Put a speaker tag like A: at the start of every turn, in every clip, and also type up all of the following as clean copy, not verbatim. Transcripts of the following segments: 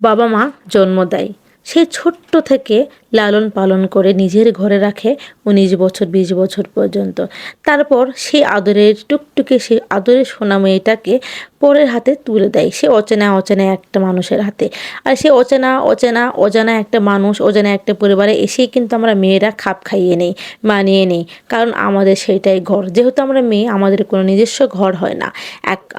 A: বাবা মা জন্ম দেয়, সেই ছোট্ট থেকে লালন পালন করে নিজের ঘরে রাখে ১৯ বছর ২০ বছর পর্যন্ত। তারপর সেই আদরের টুকটুকে সেই আদরের সোনা মেয়েটাকে পরের হাতে তুলে দেয়, সে অচেনা অচেনা একটা মানুষের হাতে। আর সে অচেনা অচেনা অজানা একটা মানুষ, অজানা একটা পরিবারে এসেই কিন্তু আমরা মেয়েরা খাপ খাইয়ে নেই, মানিয়ে নেই। কারণ আমাদের সেইটাই ঘর। যেহেতু আমরা মেয়ে, আমাদের কোনো নিজস্ব ঘর হয় না।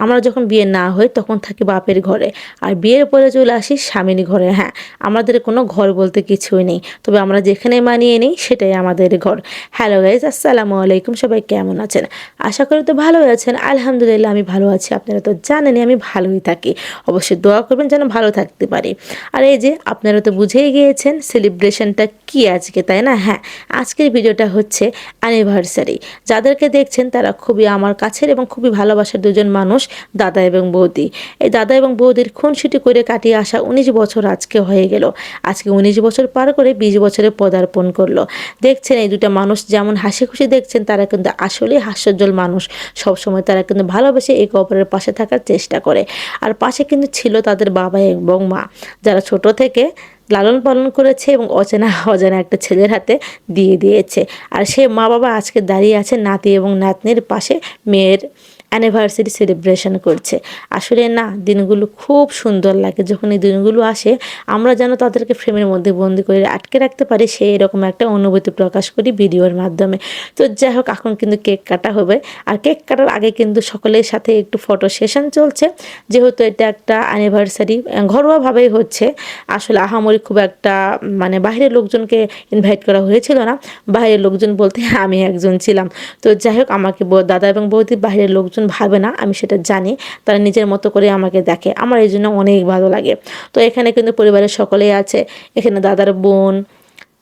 A: আমরা যখন বিয়ে না হই তখন থাকি বাপের ঘরে, আর বিয়ের পরে চলে আসি স্বামীর ঘরে। হ্যাঁ, আমাদের কোনো ঘর বলতে কিছুই নেই, তবে আমরা যেখানে মানিয়ে নিই সেটাই আমাদের ঘর। হ্যালো গাইজ, আসসালামু আলাইকুম। সবাই কেমন আছেন? আশা করি তো ভালোই আছেন। আলহামদুলিল্লাহ আমি ভালো আছি। আপনারা তো জানেনই আমি ভালোই থাকি। অবশ্যই দোয়া করবেন যেন ভালো থাকতে পারি। আর এই যে আপনারা তো বুঝেই গিয়েছেন সেলিব্রেশনটা কি আজকে, তাই না? হ্যাঁ, আজকের ভিডিওটা হচ্ছে অ্যানিভার্সারি। যাদেরকে দেখছেন তারা খুবই আমার কাছের এবং খুবই ভালোবাসার দুজন মানুষ, দাদা এবং বৌদি। এই দাদা এবং বৌদির খুনসুটি করে কাটিয়ে আসা ১৯ বছর আজকে হয়ে গেল। আজকে ১৯ বছর পার করে ২০ বছরে পদার্পণ করলো। দেখছেন এই দুটা মানুষ যেমন হাসি খুশি দেখছেন, তারা কিন্তু আসলেই হাস্যোজ্জ্বল মানুষ। সবসময় তারা কিন্তু ভালোবেসে একে অপরের পাশে থাকার চেষ্টা করে। আর পাশে কিন্তু ছিল তাদের বাবা এবং মা, যারা ছোট থেকে লালন পালন করেছে এবং অচেনা অজানা একটা ছেলের হাতে দিয়ে দিয়েছে। আর সে মা বাবা আজকে দাঁড়িয়ে আছে নাতি এবং নাতনির পাশে, মেয়ের অ্যানিভার্সারি সেলিব্রেশন করছে। আসলে না, দিনগুলো খুব সুন্দর লাগে। যখন এই দিনগুলো আসে আমরা যেন তাদেরকে ফ্রেমের মধ্যে বন্দি করে আটকে রাখতে পারি, সেই এরকম একটা অনুভূতি প্রকাশ করি ভিডিওর মাধ্যমে। তো যাই হোক, এখন কিন্তু কেক কাটা হবে। আর কেক কাটার আগে কিন্তু সকলের সাথে একটু ফটো সেশন চলছে। যেহেতু এটা একটা অ্যানিভার্সারি, ঘরোয়াভাবেই হচ্ছে। আসলে আহামরি খুব একটা মানে বাইরের লোকজনকে ইনভাইট করা হয়েছিল না। বাইরের লোকজন বলতে আমি একজন ছিলাম। তো যাই হোক, আমাকে দাদা এবং বৌদি বাইরের লোকজন ভাবে না, আমি সেটা জানি। তারা নিজের মতো করে আমাকে দেখে, আমার এই জন্য অনেক ভালো লাগে। তো এখানে কিন্তু পরিবারের সকলেই আছে। এখানে দাদার বোন,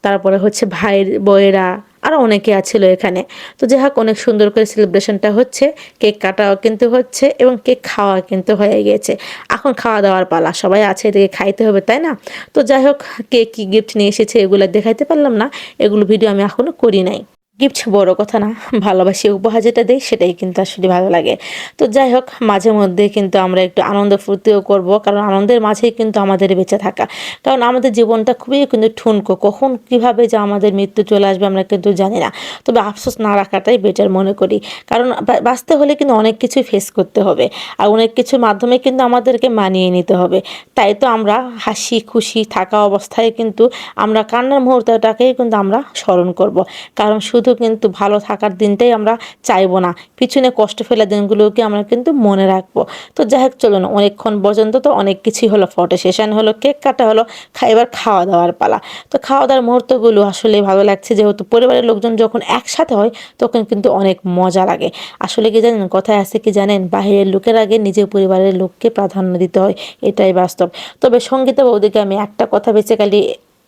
A: তারপরে হচ্ছে ভাইয়ের বউয়েরা, আরও অনেকে আছিল এখানে। তো যাই হোক, অনেক সুন্দর করে সেলিব্রেশনটা হচ্ছে। কেক কাটাও কিন্তু হচ্ছে এবং কেক খাওয়া কিন্তু হয়ে গিয়েছে। এখন খাওয়া দাওয়ার পালা, সবাই আছে এদিকে, খাইতে হবে তাই না? তো যাই হোক, কে কী গিফট নিয়ে এসেছে এগুলো দেখাইতে পারলাম না, এগুলো ভিডিও আমি এখনও করি নাই। গিফট বড় কথা না, ভালোবাসি উপহার যেটা দেয় সেটাই কিন্তু আসলে ভালো লাগে। তো যাই হোক, মাঝে মধ্যে কিন্তু আমরা একটু আনন্দ ফুর্তিও করব, কারণ আনন্দের মাঝেই কিন্তু আমাদের বেঁচে থাকা। কারণ আমাদের জীবনটা খুবই কিন্তু ঠুনকো, কখন কিভাবে যে আমাদের মৃত্যু চলে আসবে আমরা কিন্তু জানি না। তবে আফসোস না রাখাটাই বেটার মনে করি। কারণ বাঁচতে হলে কিন্তু অনেক কিছুই ফেস করতে হবে, আর অনেক কিছুর মাধ্যমে কিন্তু আমাদেরকে মানিয়ে নিতে হবে। তাই তো আমরা হাসি খুশি থাকা অবস্থায় কিন্তু আমরা কান্নার মুহূর্তটাকেই কিন্তু আমরা স্মরণ করব। কারণ শুধু কিন্তু ভালো থাকার দিনটাই আমরা চাইবো না, পিছনে কষ্ট ফেলা দিনগুলোকে আমরা কিন্তু মনে রাখবো। তো যাই হোক, চলুন, অনেকক্ষণ পর্যন্ত তো অনেক কিছুই হলো, ফটো সেশন হলো, কেক কাটা হলো, এবার খাওয়া দাওয়ার পালা। তো খাওয়া দাওয়ার মুহূর্তগুলো আসলে ভালো লাগছে, যেহেতু পরিবারের লোকজন যখন একসাথে হয় তখন কিন্তু অনেক মজা লাগে। আসলে কি জানেন, কথায় আছে কি জানেন, বাহিরের লোকের আগে নিজের পরিবারের লোককে প্রাধান্য দিতে হয়, এটাই বাস্তব। তবে সঙ্গীতা বৌদিকে আমি একটা কথা বেসিক্যালি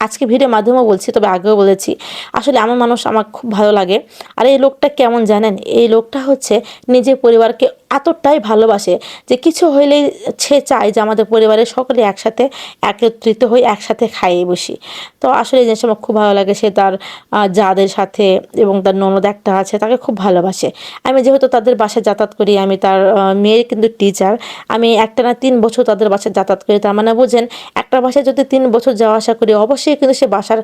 A: আজকে ভিডিওর মাধ্যমেও বলছি, তবে আগেও বলেছি, আসলে আমার মানুষ আমার খুব ভালো লাগে। আর এই লোকটা কেমন জানেন, এই লোকটা হচ্ছে নিজের পরিবারকে এতটাই ভালোবাসে যে কিছু হইলেই সে চায় যে আমাদের পরিবারের সকলে একসাথে একত্রিত হই, একসাথে খাইয়ে বসি। তো আসলে এই জিনিসটা আমার খুব ভালো লাগে। সে তার যাদের সাথে এবং তার ননদ একটা আছে, তাকে খুব ভালোবাসে। আমি যেহেতু তাদের বাসায় যাতায়াত করি, আমি তার মেয়ের কিন্তু টিচার। আমি একটানা ৩ বছর তাদের বাসায় যাতায়াত করি। তার মানে বুঝেন, একটা বাসায় যদি ৩ বছর যাওয়া আসা করি, অবশ্যই কিন্তু সে বাসার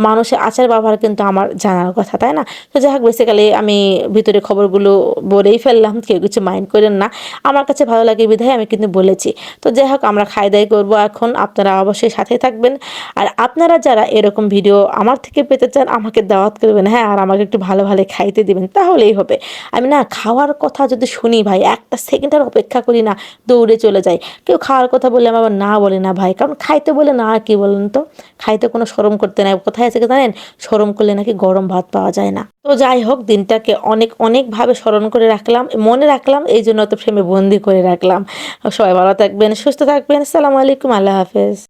A: মানুষের আচার ব্যবহার কিন্তু আমার জানার কথা, তাই না? তো যাই হোক, বেসিক্যালি আমি ভিতরে খবরগুলো বলেই ফেললাম, কেউ কিছু মাইন্ড করেন না। আমার কাছে ভালো লাগে বিধায় আমি কিন্তু বলেছি। তো যাই হোক, আমরা খাওয়া দাওয়া করবো এখন, আপনারা অবশ্যই সাথে থাকবেন। আর আপনারা যারা এরকম ভিডিও আমার থেকে পেতে চান, আমাকে দাওয়াত করবেন, হ্যাঁ, আর আমাকে একটু ভালো ভালো খাইতে দিবেন, তাহলেই হবে। আমি না খাওয়ার কথা যদি শুনি ভাই, একটা সেকেন্ড আর অপেক্ষা করি না, দৌড়ে চলে যাই। কেউ খাওয়ার কথা বললে আমি আবার না বলে না ভাই, কারণ খাইতে বলে না কি বলেন তো, খাইতে কোনো শরম করতে নাই। কোথায় আছে কি জানেন, শরম করলে নাকি গরম ভাত পাওয়া যায় না। তো যাই হোক, দিনটাকে অনেক অনেকভাবে স্মরণ করে রাখলাম, মনে রাখলাম, এই জন্য তো ফ্রেমে বন্দি করে রাখলাম। সবাই ভালো থাকবেন, সুস্থ থাকবেন। আসসালামু আলাইকুম, আল্লাহ হাফেজ।